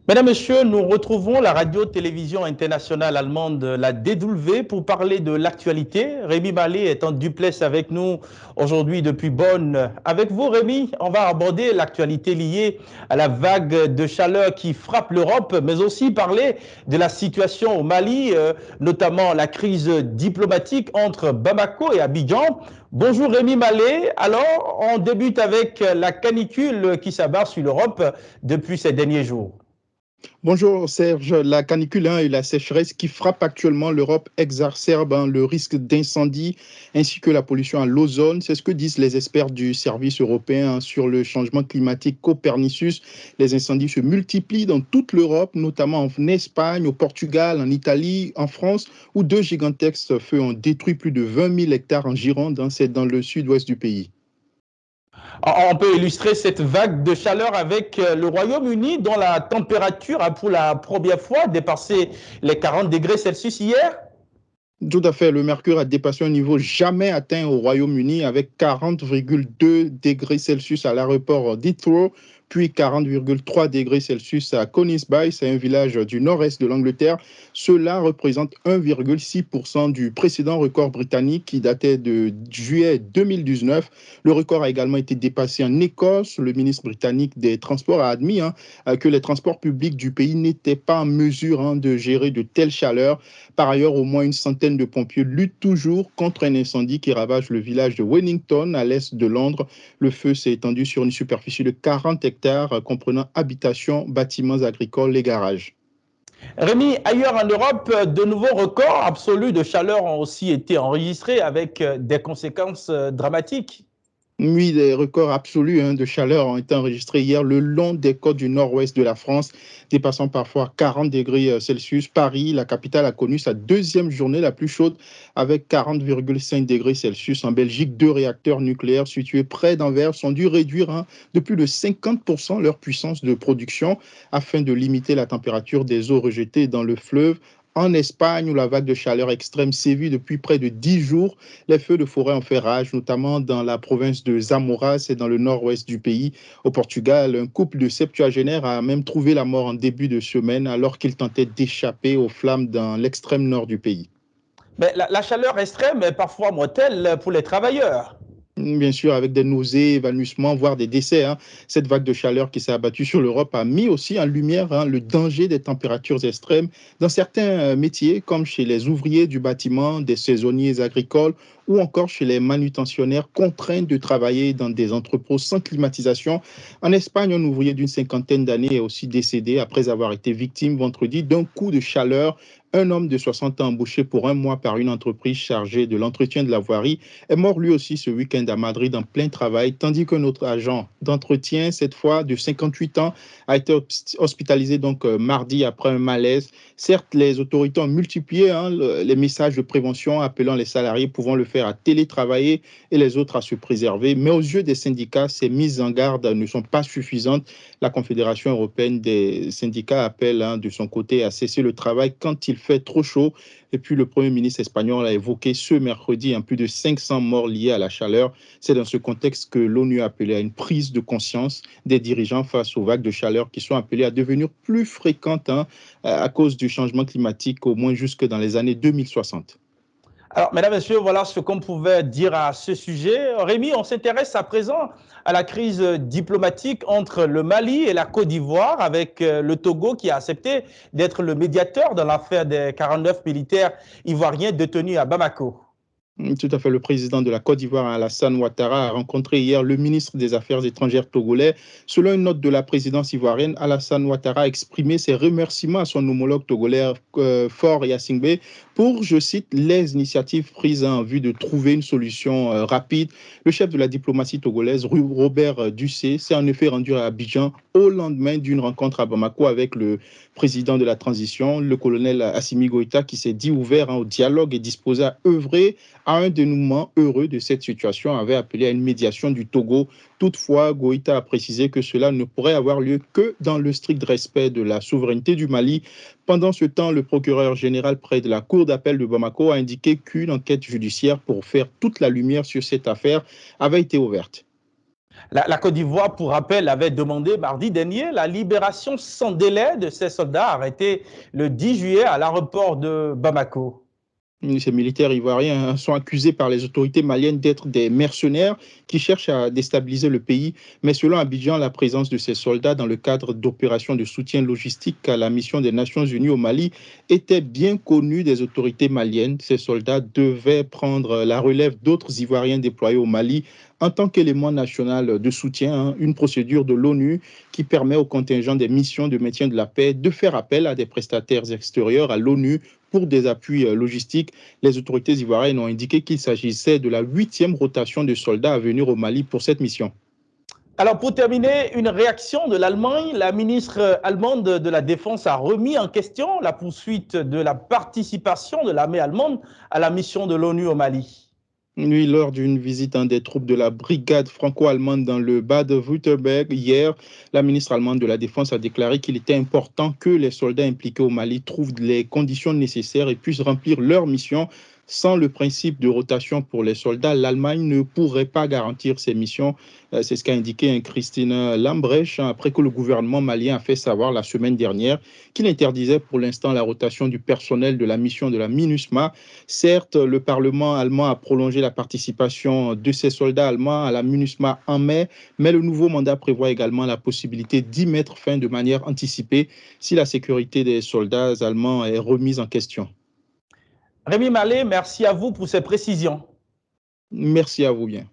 Mesdames, Messieurs, nous retrouvons la radio-télévision internationale allemande, la DW, pour parler de l'actualité. Rémi Mallet est en duplex avec nous aujourd'hui depuis Bonn. Avec vous, Rémi, on va aborder l'actualité liée à la vague de chaleur qui frappe l'Europe, mais aussi parler de la situation au Mali, notamment la crise diplomatique entre Bamako et Abidjan. Bonjour Rémi Mallet. Alors, on débute avec la canicule qui s'abat sur l'Europe depuis ces derniers jours. Bonjour Serge, la canicule et la sécheresse qui frappent actuellement l'Europe exacerbent le risque d'incendie ainsi que la pollution à l'ozone. C'est ce que disent les experts du service européen sur le changement climatique Copernicus. Les incendies se multiplient dans toute l'Europe, notamment en Espagne, au Portugal, en Italie, en France, où deux gigantesques feux ont détruit plus de 20 000 hectares en Gironde, c'est dans le sud-ouest du pays. On peut illustrer cette vague de chaleur avec le Royaume-Uni, dont la température a pour la première fois dépassé les 40 degrés Celsius hier. Tout à fait, le mercure a dépassé un niveau jamais atteint au Royaume-Uni avec 40,2 degrés Celsius à l'aéroport d'Heathrow, puis 40,3 degrés Celsius à Conisby, c'est un village du nord-est de l'Angleterre. Cela représente 1,6% du précédent record britannique qui datait de juillet 2019. Le record a également été dépassé en Écosse. Le ministre britannique des Transports a admis que les transports publics du pays n'étaient pas en mesure de gérer de telles chaleurs. Par ailleurs, au moins une centaine de pompiers luttent toujours contre un incendie qui ravage le village de Wellington, à l'est de Londres. Le feu s'est étendu sur une superficie de 40 hectares, comprenant habitations, bâtiments agricoles et garages. Rémi, ailleurs en Europe, de nouveaux records absolus de chaleur ont aussi été enregistrés avec des conséquences dramatiques. Oui, des records absolus de chaleur ont été enregistrés hier le long des côtes du nord-ouest de la France, dépassant parfois 40 degrés Celsius. Paris, la capitale, a connu sa deuxième journée la plus chaude avec 40,5 degrés Celsius. En Belgique, deux réacteurs nucléaires situés près d'Anvers ont dû réduire de plus de 50% leur puissance de production afin de limiter la température des eaux rejetées dans le fleuve. En Espagne, où la vague de chaleur extrême sévit depuis près de 10 jours, les feux de forêt ont fait rage, notamment dans la province de Zamora, c'est dans le nord-ouest du pays. Au Portugal, un couple de septuagénaires a même trouvé la mort en début de semaine alors qu'il tentait d'échapper aux flammes dans l'extrême nord du pays. Mais la chaleur extrême est parfois mortelle pour les travailleurs. Bien sûr, avec des nausées, évanouissements, voire des décès. Cette vague de chaleur qui s'est abattue sur l'Europe a mis aussi en lumière le danger des températures extrêmes dans certains métiers, comme chez les ouvriers du bâtiment, des saisonniers agricoles ou encore chez les manutentionnaires contraints de travailler dans des entrepôts sans climatisation. En Espagne, un ouvrier d'une cinquantaine d'années est aussi décédé après avoir été victime vendredi d'un coup de chaleur. Un homme de 60 ans embauché pour un mois par une entreprise chargée de l'entretien de la voirie est mort lui aussi ce week-end à Madrid en plein travail, tandis qu'un autre agent d'entretien, cette fois de 58 ans, a été hospitalisé mardi après un malaise. Certes, les autorités ont multiplié les messages de prévention appelant les salariés pouvant le faire à télétravailler et les autres à se préserver, mais aux yeux des syndicats, ces mises en garde ne sont pas suffisantes. La Confédération européenne des syndicats appelle de son côté à cesser le travail quand il fait trop chaud. Et puis le Premier ministre espagnol a évoqué ce mercredi plus de 500 morts liés à la chaleur. C'est dans ce contexte que l'ONU a appelé à une prise de conscience des dirigeants face aux vagues de chaleur qui sont appelées à devenir plus fréquentes à cause du changement climatique, au moins jusque dans les années 2060. Alors, mesdames, messieurs, voilà ce qu'on pouvait dire à ce sujet. Rémi, on s'intéresse à présent à la crise diplomatique entre le Mali et la Côte d'Ivoire, avec le Togo qui a accepté d'être le médiateur dans l'affaire des 49 militaires ivoiriens détenus à Bamako. Tout à fait. Le président de la Côte d'Ivoire, Alassane Ouattara, a rencontré hier le ministre des Affaires étrangères togolais. Selon une note de la présidence ivoirienne, Alassane Ouattara a exprimé ses remerciements à son homologue togolais Faure Yassingbe pour, je cite, les initiatives prises en vue de trouver une solution rapide. Le chef de la diplomatie togolaise, Robert Ducé, s'est en effet rendu à Abidjan au lendemain d'une rencontre à Bamako avec le président de la transition, le colonel Assimi Goïta, qui s'est dit ouvert au dialogue et disposé à œuvrer à un dénouement heureux de cette situation, avait appelé à une médiation du Togo. Toutefois, Goïta a précisé que cela ne pourrait avoir lieu que dans le strict respect de la souveraineté du Mali. Pendant ce temps, le procureur général près de la cour d'appel de Bamako a indiqué qu'une enquête judiciaire pour faire toute la lumière sur cette affaire avait été ouverte. La Côte d'Ivoire, pour rappel, avait demandé mardi dernier la libération sans délai de ses soldats arrêtés le 10 juillet à l'aéroport de Bamako. Ces militaires ivoiriens sont accusés par les autorités maliennes d'être des mercenaires qui cherchent à déstabiliser le pays. Mais selon Abidjan, la présence de ces soldats dans le cadre d'opérations de soutien logistique à la mission des Nations Unies au Mali était bien connue des autorités maliennes. Ces soldats devaient prendre la relève d'autres Ivoiriens déployés au Mali en tant qu'élément national de soutien, une procédure de l'ONU qui permet aux contingents des missions de maintien de la paix de faire appel à des prestataires extérieurs à l'ONU pour des appuis logistiques. Les autorités ivoiriennes ont indiqué qu'il s'agissait de la 8e rotation de soldats à venir au Mali pour cette mission. Alors, pour terminer, une réaction de l'Allemagne. La ministre allemande de la Défense a remis en question la poursuite de la participation de l'armée allemande à la mission de l'ONU au Mali. Oui, lors d'une visite des troupes de la brigade franco-allemande dans le Bade-Württemberg hier, la ministre allemande de la Défense a déclaré qu'il était important que les soldats impliqués au Mali trouvent les conditions nécessaires et puissent remplir leur mission. Sans le principe de rotation pour les soldats, l'Allemagne ne pourrait pas garantir ces missions. C'est ce qu'a indiqué Christine Lambrecht après que le gouvernement malien a fait savoir la semaine dernière qu'il interdisait pour l'instant la rotation du personnel de la mission de la MINUSMA. Certes, le Parlement allemand a prolongé la participation de ces soldats allemands à la MINUSMA en mai, mais le nouveau mandat prévoit également la possibilité d'y mettre fin de manière anticipée si la sécurité des soldats allemands est remise en question. Rémi Mallet, merci à vous pour ces précisions. Merci à vous bien.